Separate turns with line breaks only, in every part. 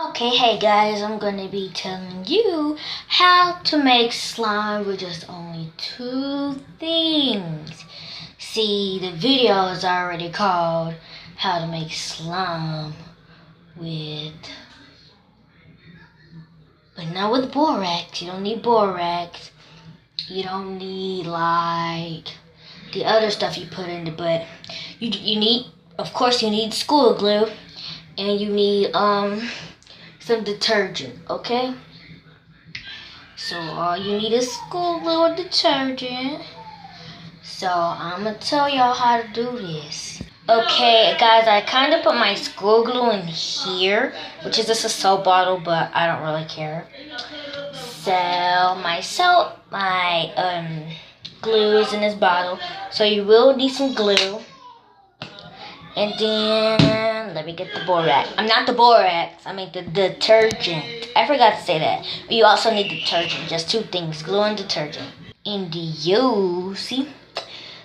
Okay, hey guys, I'm gonna be telling you how to make slime with just only 2 things. See, the video is already called how to make slime with, but not with borax. You don't need borax. You don't need like the other stuff you put in it, but you need, of course, you need school glue, and you need some detergent, okay? So all you need is school glue or detergent. So I'm gonna tell y'all how to do this. Okay, guys, I kind of put my school glue in here, which is just a soap bottle, but I don't really care. So my glue is in this bottle. So you will need some glue. And then, let me get the borax. I'm not the borax, I mean the detergent. I forgot to say that. But you also need detergent, just 2 things, glue and detergent. And see?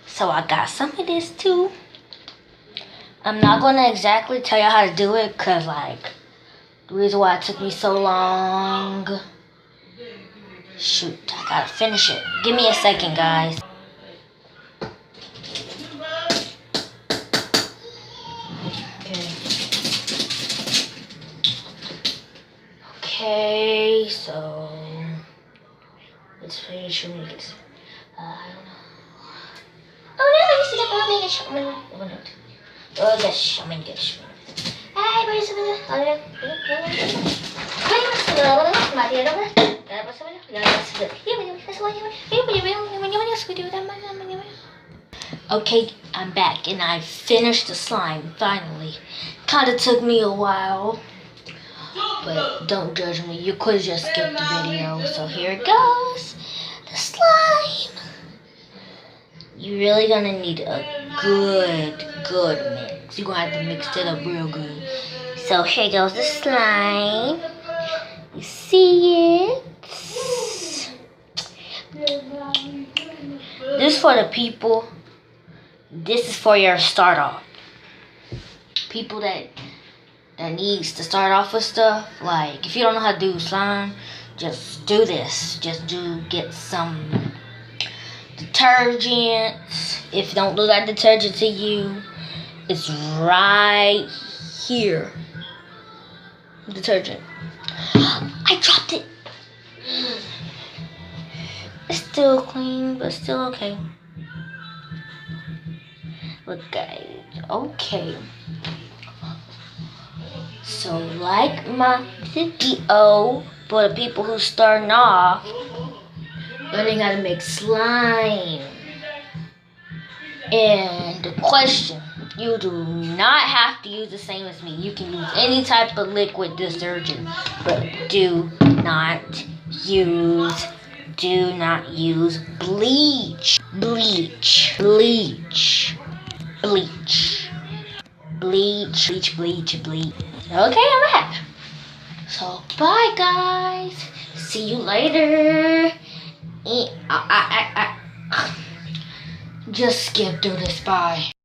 So I got some of this too. I'm not gonna exactly tell you how to do it, cause like, the reason why it took me so long. Shoot, I gotta finish it. Give me a second, guys. Okay, so let's finish your makes. I don't know. Oh no, you see that oh yes, I'm in this. Ay, pero sa mga okay, I'm back and I finished the slime finally. Kinda took me a while. But don't judge me, you could just skip the video. So here it goes, the slime. You're really gonna need a good mix. You're gonna have to mix it up real good. So here goes the slime. You see it? This is for the people. This is for your start off. People that needs to start off with stuff. Like, if you don't know how to do slime, just do this. Just get some detergent. If it don't look like detergent to you, it's right here. Detergent. I dropped it. It's still clean, but still okay. Look, guys. Okay. So like my video for the people who starting off, learning how to make slime. And the question, you do not have to use the same as me. You can use any type of liquid detergent, but do not use bleach. Bleach. Okay, I'm back. So bye guys. See you later. Just skip through this. Bye.